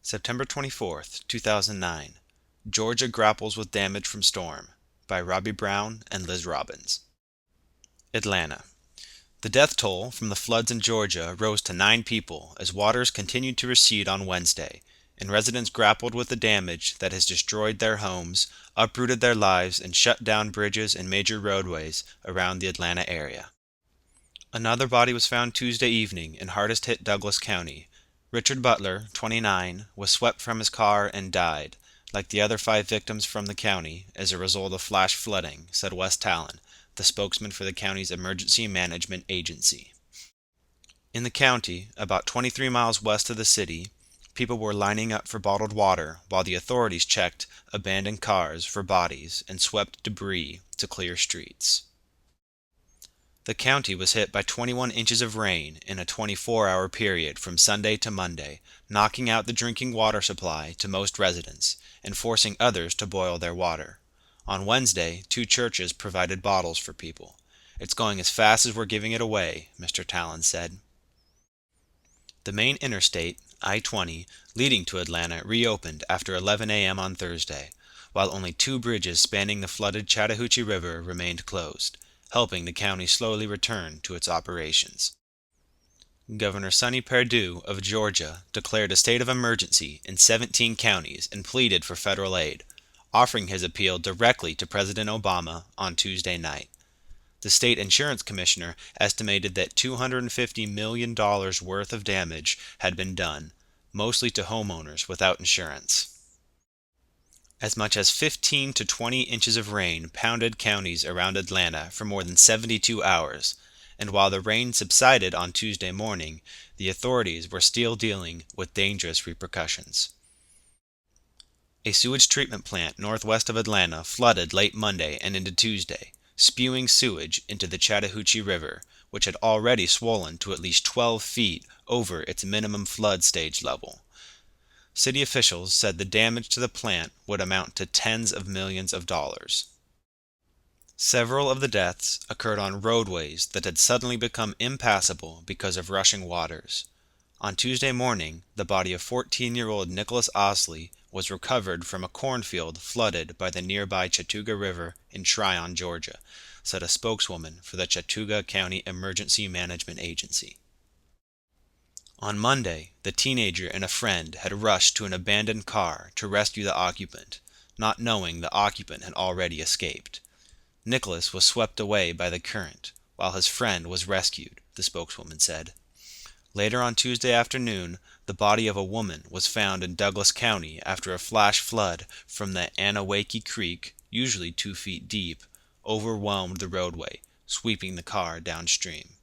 September 24th, 2009. Georgia grapples with damage from storm by Robbie Brown and Liz Robbins. Atlanta. The death toll from the floods in Georgia rose to 9 people as waters continued to recede on Wednesday, and residents grappled with the damage that has destroyed their homes, uprooted their lives, and shut down bridges and major roadways around the Atlanta area. Another body was found Tuesday evening in hardest-hit Douglas County. Richard Butler, 29, was swept from his car and died, like the other 5 victims from the county, as a result of flash flooding, said Wes Talon, the spokesman for the county's emergency management agency. In the county, about 23 miles west of the city, people were lining up for bottled water while the authorities checked abandoned cars for bodies and swept debris to clear streets. The county was hit by 21 inches of rain in a 24-hour period from Sunday to Monday, knocking out the drinking water supply to most residents and forcing others to boil their water. On Wednesday, 2 churches provided bottles for people. "It's going as fast as we're giving it away," Mr. Talon said. The main interstate, I-20, leading to Atlanta reopened after 11 a.m. on Thursday, while only 2 bridges spanning the flooded Chattahoochee River remained closed, helping the county slowly return to its operations. Governor Sonny Perdue of Georgia declared a state of emergency in 17 counties and pleaded for federal aid, offering his appeal directly to President Obama on Tuesday night. The state insurance commissioner estimated that $250 million worth of damage had been done, mostly to homeowners without insurance. As much as 15 to 20 inches of rain pounded counties around Atlanta for more than 72 hours, and while the rain subsided on Tuesday morning, the authorities were still dealing with dangerous repercussions. A sewage treatment plant northwest of Atlanta flooded late Monday and into Tuesday, spewing sewage into the Chattahoochee River, which had already swollen to at least 12 feet over its minimum flood stage level. City officials said the damage to the plant would amount to tens of millions of dollars. Several of the deaths occurred on roadways that had suddenly become impassable because of rushing waters. On Tuesday morning, the body of 14-year-old Nicholas Osley was recovered from a cornfield flooded by the nearby Chattooga River in Tryon, Georgia, said a spokeswoman for the Chattooga County Emergency Management Agency. On Monday, the teenager and a friend had rushed to an abandoned car to rescue the occupant, not knowing the occupant had already escaped. Nicholas was swept away by the current, while his friend was rescued, the spokeswoman said. Later on Tuesday afternoon, the body of a woman was found in Douglas County after a flash flood from the Anawake Creek, usually 2 feet deep, overwhelmed the roadway, sweeping the car downstream.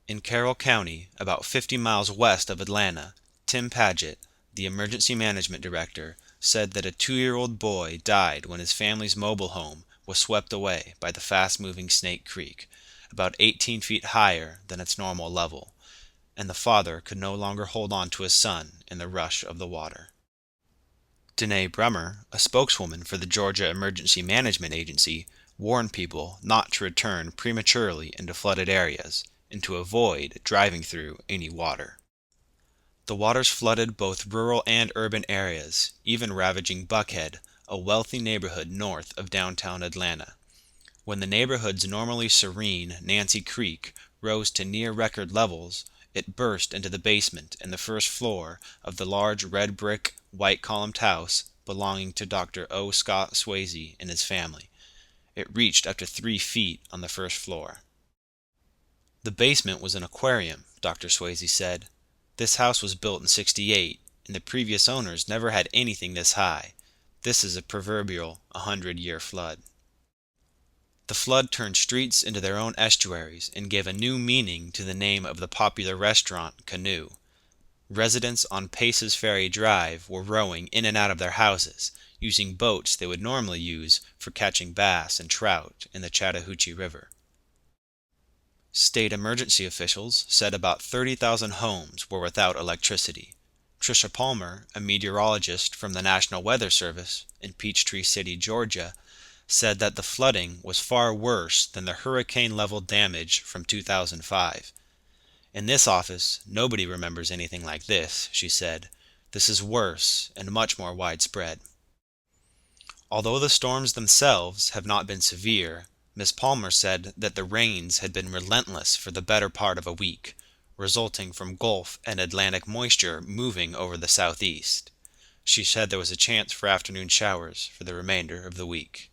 In Carroll County, about 50 miles west of Atlanta, Tim Paget, the emergency management director, said that a 2-year-old boy died when his family's mobile home was swept away by the fast-moving Snake Creek, about 18 feet higher than its normal level, and the father could no longer hold on to his son in the rush of the water. Danae Brummer, a spokeswoman for the Georgia Emergency Management Agency, warned people not to return prematurely into flooded areas and to avoid driving through any water. The waters flooded both rural and urban areas, even ravaging Buckhead, a wealthy neighborhood north of downtown Atlanta. When the neighborhood's normally serene Nancy Creek rose to near-record levels, it burst into the basement and the first floor of the large red-brick, white-columned house belonging to Dr. O. Scott Swayze and his family. It reached up to 3 feet on the first floor. "The basement was an aquarium," Dr. Swayze said. "This house was built in '68, and the previous owners never had anything this high. This is a proverbial 100-year flood." The flood turned streets into their own estuaries and gave a new meaning to the name of the popular restaurant Canoe. Residents on Pace's Ferry Drive were rowing in and out of their houses, using boats they would normally use for catching bass and trout in the Chattahoochee River. State emergency officials said about 30,000 homes were without electricity. Tricia Palmer, a meteorologist from the National Weather Service in Peachtree City, Georgia, said that the flooding was far worse than the hurricane-level damage from 2005. "In this office, nobody remembers anything like this," she said. "The This is worse and much more widespread. Although the storms themselves have not been severe, Miss Palmer said that the rains had been relentless for the better part of a week, resulting from Gulf and Atlantic moisture moving over the southeast. She said there was a chance for afternoon showers for the remainder of the week.